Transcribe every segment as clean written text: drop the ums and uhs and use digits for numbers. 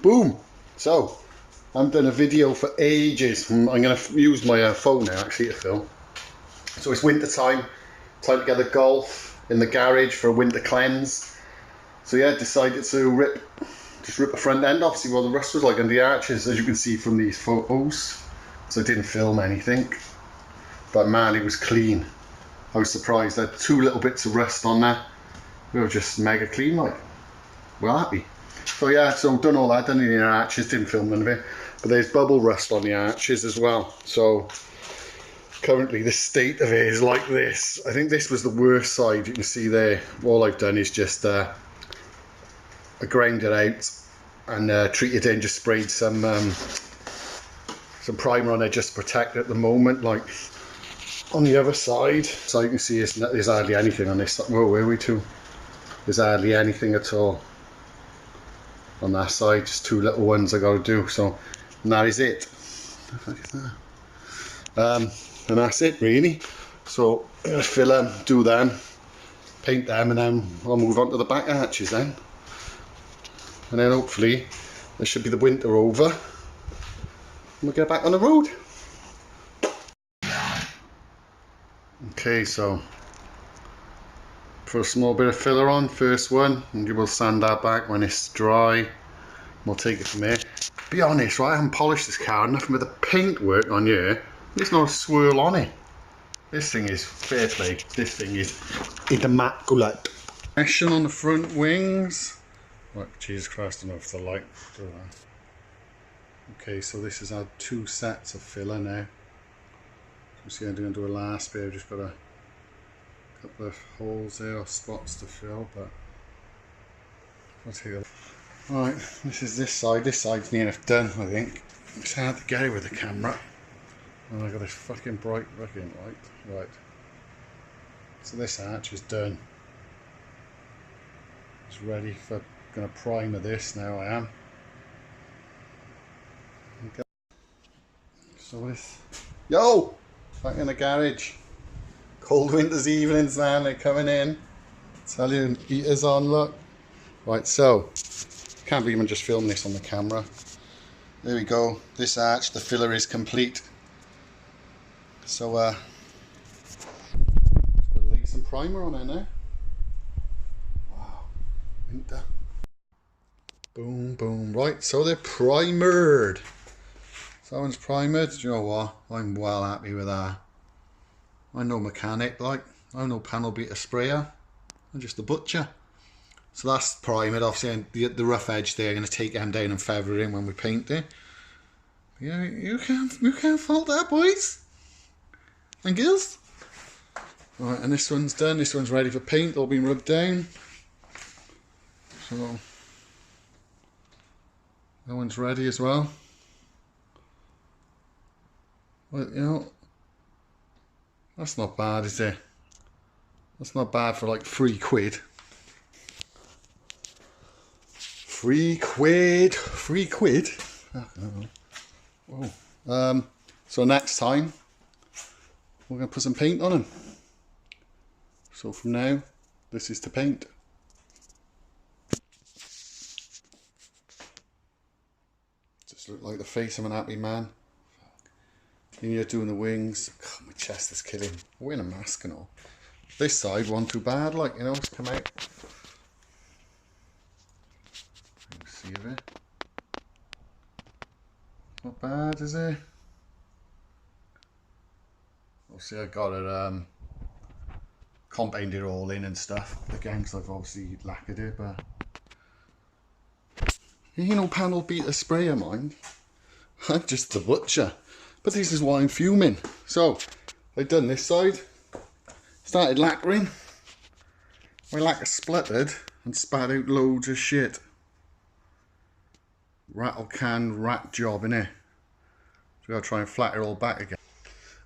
Boom! So, I haven't done a video for ages. I'm going to use my phone now actually to film. So it's winter time to get the Golf in the garage for a winter cleanse. So yeah, decided to rip the front end off, see what the rust was like on the arches, as you can see from these photos. So I didn't film anything, but man, it was clean. I was surprised. I had 2 little bits of rust on there. They were just mega clean, like. We're happy. So yeah, so done all that, done in the arches, didn't film none of it. But there's bubble rust on the arches as well. So currently the state of it is like this. I think this was the worst side. You can see there, all I've done is just I ground it out and treated it and just sprayed some primer on it just to protect it at the moment. Like on the other side, so you can see there's hardly anything on this. Whoa, where are we to? There's hardly anything at all on that side, just 2 little ones I got to do. So and that is it. And that's it really. So I'm gonna fill them, do them, paint them, and then I'll move on to the back arches then. And then hopefully there should be the winter over and we'll get back on the road. Okay, so put a small bit of filler on, first one, and we'll sand that back when it's dry. We'll take it from there. Be honest, right, I haven't polished this car, nothing with the paint work on here. There's no swirl on it. This thing is fair play. This thing is immaculate. Action on the front wings. Right, Jesus Christ, I don't know if the light do that. Okay, so this is our 2 sets of filler now. You see I'm going to do a last bit. I've just got a couple of holes there or spots to fill, but I'll take a... Right, this is this side. This side's near enough done, I think. It's hard to get it with the camera. And I've got this fucking bright fucking light. Right. So this arch is done. It's ready for... Gonna primer this now, I am. Okay. So this... Yo! Back in the garage. Cold winter's evenings now, they're coming in. Tell you, heater's on, look. Right, so... Can't believe I'm just filming this on the camera. There we go. This arch, the filler is complete. So, gonna lay some primer on it now. Wow, winter. Boom, boom. Right, so they're primered. So that one's primered. Do you know what? I'm well happy with that. I'm no mechanic, like. I'm no panel beater sprayer. I'm just a butcher. So that's primered, obviously, and the rough edge there, I'm going to take them down and feather it in when we paint it. Yeah, you can't fault that, boys and girls. Right, and this one's done. This one's ready for paint. All been rubbed down. So that one's ready as well. Well, you know, that's not bad, is it? That's not bad for like £3. £3. Whoa. So next time we're going to put some paint on them. So from now, this is to paint. Just look like the face of an happy man. Then you're doing the wings. God, my chest is killing. I'm wearing a mask and all. This side wasn't too bad, like, you know, it's come out. See a bit. Not bad, is it? Obviously I got it compounded all in and stuff again, because I've obviously lacquered it, but you know, panel beater sprayer, mind. I'm just the butcher. But this is why I'm fuming. So I've done this side, started lacquering. My lacquer spluttered and spat out loads of shit. Rattle can rat job, innit? So I'll try and flat it all back again.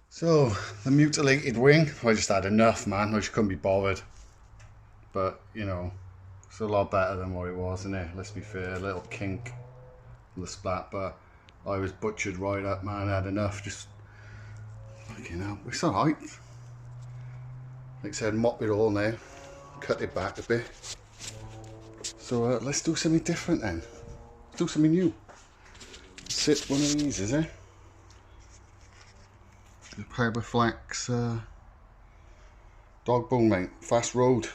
So the mutilated wing, I just had enough, man. I just couldn't be bothered. But you know, it's a lot better than what it was, innit? Let's be fair, a little kink on the splat, but I was butchered right up, man. I had enough. Just fucking hell, it's alright. Like I said, mop it all now, cut it back a bit. So let's do something different then. do something new. Sit one of these, is it? The Powerflex dog bone mate. Fast road.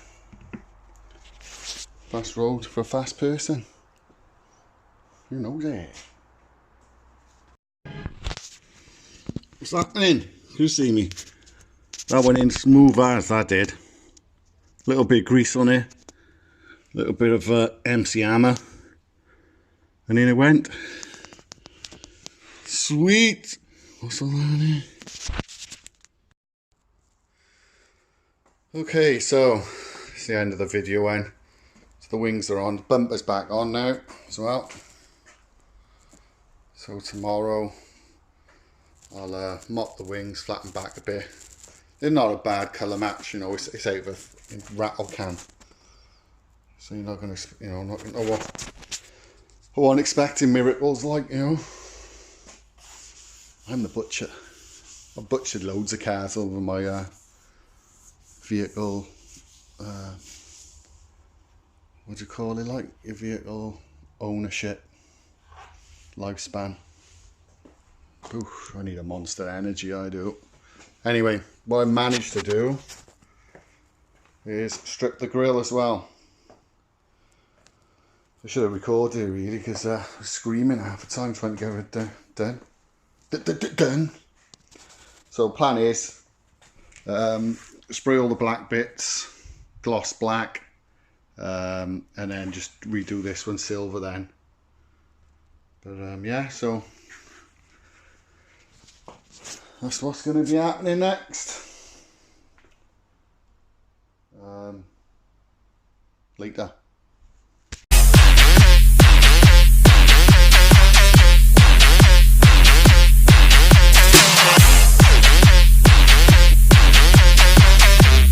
Fast road for a fast person. Who knows it? What's happening? Can you see me? That went in smooth as that did. Little bit of grease on it. Little bit of MC Hammer. And in it went. Sweet! What's all that in here? Okay, so it's the end of the video then. So the wings are on, the bumper's back on now as well. So tomorrow I'll mop the wings, flatten back a bit. They're not a bad colour match, you know, it's out of a rattle can. So you're not going to, you know, not going to, I wasn't expecting miracles like, you know. I'm the butcher. I've butchered loads of cars over my vehicle, what do you call it, like your vehicle ownership lifespan. Oof, I need a Monster Energy, I do. Anyway, what I managed to do is strip the grill as well. I should have recorded it really, because I was screaming half the time trying to get it done. So plan is spray all the black bits, gloss black, and then just redo this one silver then. But yeah, so that's what's going to be happening next. Later.